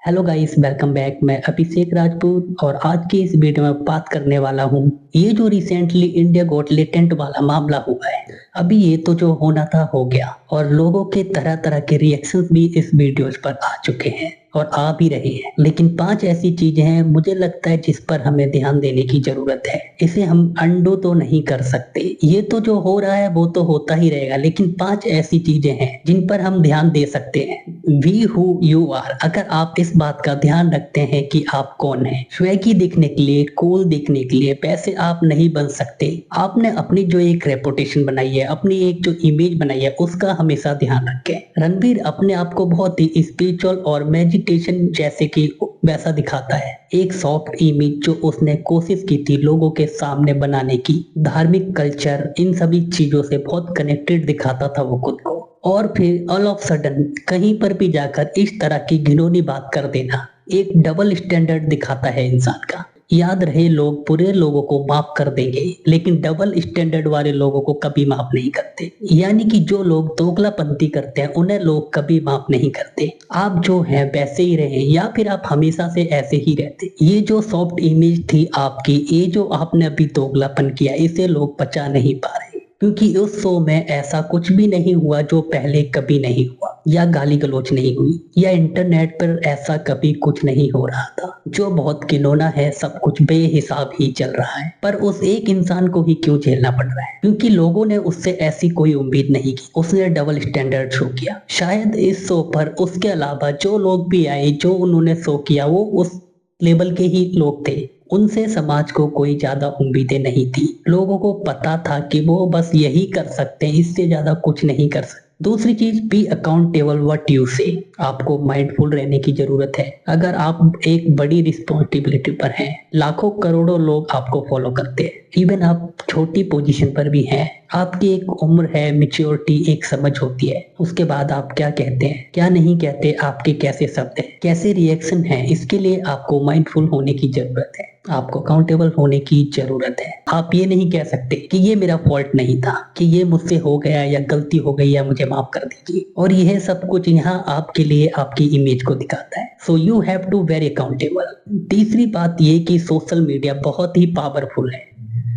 Hello guys, welcome back. मैं अभिषेक राजपूत और आज की इस वीडियो में बात करने वाला हूँ ये जो रिसेंटली इंडिया गॉट लेटेंट वाला मामला हुआ है। अभी ये तो जो होना था हो गया और लोगों के तरह तरह के रिएक्शंस भी इस वीडियोस पर आ चुके हैं और आ भी रहे हैं। लेकिन 5 ऐसी चीजें हैं मुझे लगता है जिस पर हमें ध्यान देने की जरूरत है। इसे हम अंडू तो नहीं कर सकते, ये तो जो हो रहा है वो तो होता ही रहेगा, लेकिन 5 ऐसी चीजें हैं जिन पर हम ध्यान दे सकते हैं। वी हु यू आर, अगर आप इस बात का ध्यान रखते हैं कि आप कौन हैं, स्वैगी दिखने के लिए, कूल दिखने के लिए वैसे आप नहीं बन सकते। आपने अपनी जो एक रेपुटेशन बनाई है, अपनी एक जो इमेज बनाई है, उसका हमेशा ध्यान रखें। रणबीर अपने आप को बहुत ही स्पिरिचुअल और मेडिटेशन जैसे कि वैसा दिखाता है। एक सॉफ्ट इमेज जो उसने कोशिश की थी लोगों के सामने बनाने की, धार्मिक कल्चर, इन सभी चीजों से बहुत कनेक्टेड दिखाता था वो खुद को। और फिर ऑल ऑफ सडन कहीं पर भी जाकर इस तरह की घिनौनी बात कर देना एक डबल स्टैंडर्ड दिखाता है इंसान का। याद रहे, लोग बुरे लोगों को माफ कर देंगे लेकिन डबल स्टैंडर्ड वाले लोगों को कभी माफ नहीं करते। यानी कि जो लोग दोगलापंती करते हैं उन्हें लोग कभी माफ नहीं करते। आप जो हैं वैसे ही रहे या फिर आप हमेशा से ऐसे ही रहते। ये जो सॉफ्ट इमेज थी आपकी, ये जो आपने अभी दोगलापन किया, इसे लोग पचा नहीं पा रहे क्योंकि उस शो में ऐसा कुछ भी नहीं हुआ जो पहले कभी नहीं हुआ, या गाली गलौज नहीं हुई, या इंटरनेट पर ऐसा कभी कुछ नहीं हो रहा था। जो बहुत घिनौना है, सब कुछ बेहिसाब ही चल रहा है, पर उस एक इंसान को ही क्यों झेलना पड़ रहा है? क्योंकि लोगों ने उससे ऐसी कोई उम्मीद नहीं की। उसने डबल स्टैंडर्ड शो किया। शायद इस शो पर उसके अलावा जो लोग भी आए, जो उन्होंने शो किया, वो उस लेवल के ही लोग थे। उनसे समाज को कोई ज्यादा उम्मीदें नहीं थी। लोगों को पता था कि वो बस यही कर सकते हैं, इससे ज्यादा कुछ नहीं कर सकते। दूसरी चीज, बी अकाउंटेबल व्हाट यू से। आपको माइंडफुल रहने की जरूरत है। अगर आप एक बड़ी रिस्पॉन्सिबिलिटी पर हैं, लाखों करोड़ों लोग आपको फॉलो करते हैं, इवन आप छोटी पोजीशन पर भी हैं, आपकी एक उम्र है, मेच्योरिटी, एक समझ होती है, उसके बाद आप क्या कहते हैं, क्या नहीं कहते, आपके कैसे शब्द हैं, कैसे रिएक्शन है, इसके लिए आपको माइंडफुल होने की जरूरत है। आपको अकाउंटेबल होने की जरूरत है। आप ये नहीं कह सकते कि ये मेरा फॉल्ट नहीं था, कि ये मुझसे हो गया या गलती हो गई या मुझे माफ कर दीजिए। और यह सब कुछ यहाँ आपके लिए आपकी इमेज को दिखाता है। So you have to very accountable. तीसरी बात ये कि सोशल मीडिया बहुत ही पावरफुल है।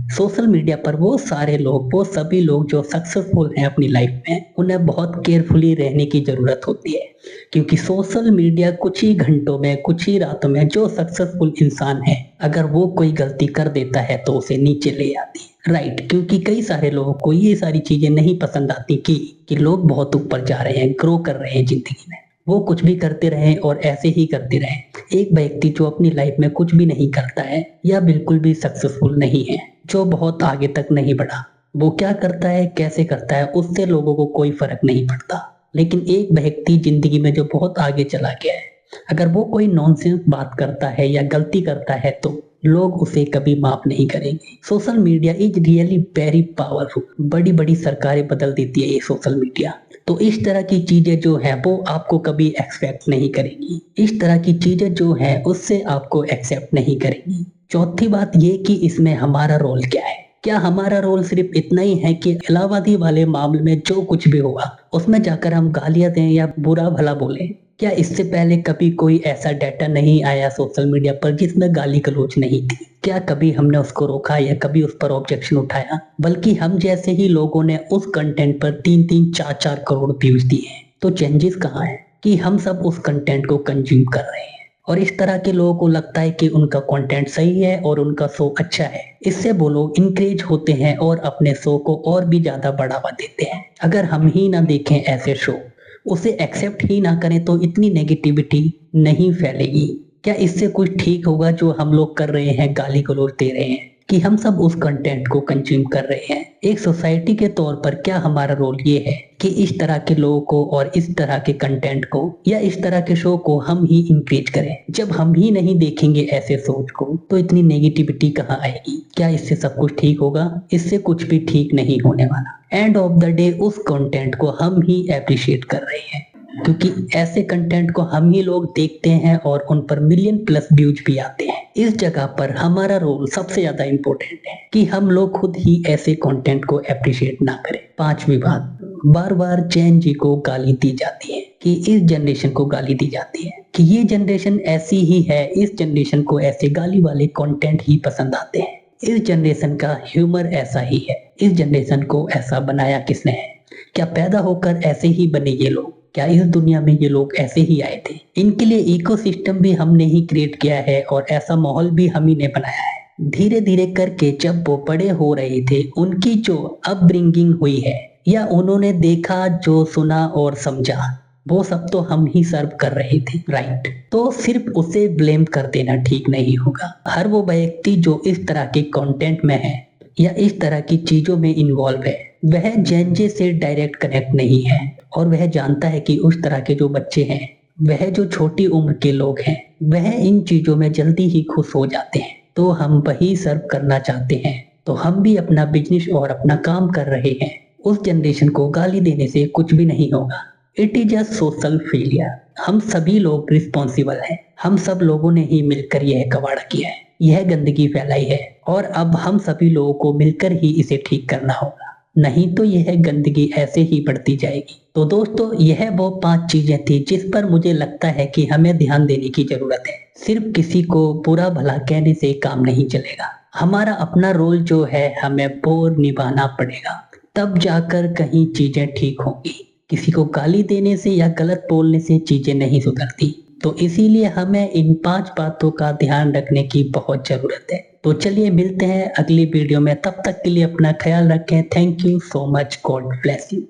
सोशल मीडिया पर वो सारे लोग, वो सभी लोग जो सक्सेसफुल हैं अपनी लाइफ में, उन्हें बहुत केयरफुली रहने की जरूरत होती है। क्योंकि सोशल मीडिया कुछ ही घंटों में, कुछ ही रातों में जो सक्सेसफुल इंसान है, अगर वो कोई गलती कर देता है तो उसे नीचे ले आती है। राइट, क्योंकि कई सारे लोगों को ये सारी चीजें नहीं पसंद आती कि लोग बहुत ऊपर जा रहे हैं, ग्रो कर रहे हैं जिंदगी में। वो कुछ भी करते रहें और ऐसे ही करते रहें। एक व्यक्ति जो अपनी लाइफ में कुछ भी नहीं करता है या बिल्कुल भी सक्सेसफुल नहीं है, जो बहुत आगे तक नहीं बढ़ा, वो क्या करता है, कैसे करता है, उससे लोगों को कोई फर्क नहीं पड़ता। लेकिन एक व्यक्ति जिंदगी में जो बहुत आगे चला गया है, अगर वो कोई नॉनसेंस बात करता है या गलती करता है तो लोग उसे कभी माफ नहीं करेंगे। Social media is really very powerful. बड़ी बड़ी सरकारें बदल देती है ये सोशल मीडिया। तो इस तरह की चीजें जो है वो आपको कभी एक्सपेक्ट नहीं करेंगी। इस तरह की चीजें जो है उससे आपको एक्सेप्ट नहीं करेंगी। चौथी बात ये कि इसमें हमारा रोल क्या है। क्या हमारा रोल सिर्फ इतना ही है कि इलाहाबादी वाले मामले में जो कुछ भी हुआ उसमें जाकर हम गालियां दें या बुरा भला बोलें? क्या इससे पहले कभी कोई ऐसा डाटा नहीं आया सोशल मीडिया पर जिसमें गाली गलौज नहीं थी? क्या कभी हमने उसको रोका या कभी उस पर ऑब्जेक्शन उठाया? बल्कि हम जैसे ही लोगों ने उस कंटेंट पर 3-3, 4-4 करोड़ व्यूज दिए हैं। तो चेंजेस कहाँ है कि हम सब उस कंटेंट को कंज्यूम कर रहे हैं और इस तरह के लोगों को लगता है कि उनका कंटेंट सही है और उनका शो अच्छा है। इससे वो लोग इंकरेज होते हैं और अपने शो को और भी ज्यादा बढ़ावा देते हैं। अगर हम ही ना देखें ऐसे शो, उसे एक्सेप्ट ही ना करें, तो इतनी नेगेटिविटी नहीं फैलेगी। क्या इससे कुछ ठीक होगा जो हम लोग कर रहे हैं, गाली गलौज दे रहे हैं, कि हम सब उस कंटेंट को कंज्यूम कर रहे हैं? एक सोसाइटी के तौर पर क्या हमारा रोल ये है कि इस तरह के लोगों को और इस तरह के कंटेंट को या इस तरह के शो को हम ही इंकरेज करें? जब हम ही नहीं देखेंगे ऐसे सोच को तो इतनी नेगेटिविटी कहाँ आएगी? क्या इससे सब कुछ ठीक होगा? इससे कुछ भी ठीक नहीं होने वाला। एंड ऑफ द डे उस कंटेंट को हम ही अप्रिशिएट कर रहे हैं, क्योंकि ऐसे कंटेंट को हम ही लोग देखते हैं और उन पर मिलियन प्लस व्यूज भी आते हैं। इस जगह पर हमारा रोल सबसे ज्यादा इंपॉर्टेंट है कि हम लोग खुद ही ऐसे कंटेंट को अप्रिशिएट ना करें। पांचवी बात, बार बार जैन जी को गाली दी जाती है, कि इस जनरेशन को गाली दी जाती है कि ये जनरेशन ऐसी ही है, इस जनरेशन को ऐसे गाली वाले कंटेंट ही पसंद आते हैं, इस जनरेशन का ह्यूमर ऐसा ही है, इस जनरेशन को ऐसा बनाया किसने है, क्या पैदा होकर ऐसे ही बने ये लोग, क्या इस दुनिया में ये लोग ऐसे ही आए थे, इनके लिए इकोसिस्टम भी हमने ही क्रिएट किया है और ऐसा माहौल भी हम ही ने बनाया है। धीरे धीरे करके जब वो बड़े हो रहे थे, उनकी जो अपब्रिंगिंग हुई है या उन्होंने देखा, जो सुना और समझा, वो सब तो हम ही सर्व कर रहे थे, राइट। तो सिर्फ उसे ब्लेम कर देना ठीक नहीं होगा। हर वो व्यक्ति जो इस तरह के कंटेंट में है या इस तरह की चीजों में इन्वॉल्व है, वह जेन जे से डायरेक्ट कनेक्ट नहीं है और वह जानता है कि उस तरह के जो बच्चे हैं, वह जो छोटी उम्र के लोग हैं, वह इन चीजों में जल्दी ही खुश हो जाते हैं। तो हम वही सर्व करना चाहते हैं, तो हम भी अपना बिजनेस और अपना काम कर रहे हैं। उस जनरेशन को गाली देने से कुछ भी नहीं होगा। It is a social failure. हम सभी लोग रिस्पॉन्सिबल हैं। हम सब लोगों ने ही मिलकर यह कबाड़ा किया है, यह गंदगी फैलाई है और अब हम सभी लोगों को मिलकर ही इसे ठीक करना होगा, नहीं तो यह गंदगी ऐसे ही बढ़ती जाएगी। तो दोस्तों, यह वो 5 चीजें थी जिस पर मुझे लगता है कि हमें ध्यान देने की जरूरत है। सिर्फ किसी को बुरा भला कहने से काम नहीं चलेगा। हमारा अपना रोल जो है हमें वो निभाना पड़ेगा, तब जाकर कहीं चीजें ठीक होंगी। किसी को गाली देने से या गलत बोलने से चीजें नहीं सुधरती। तो इसीलिए हमें इन 5 बातों का ध्यान रखने की बहुत जरूरत है। तो चलिए मिलते हैं अगली वीडियो में, तब तक के लिए अपना ख्याल रखें। Thank you so much, God bless you.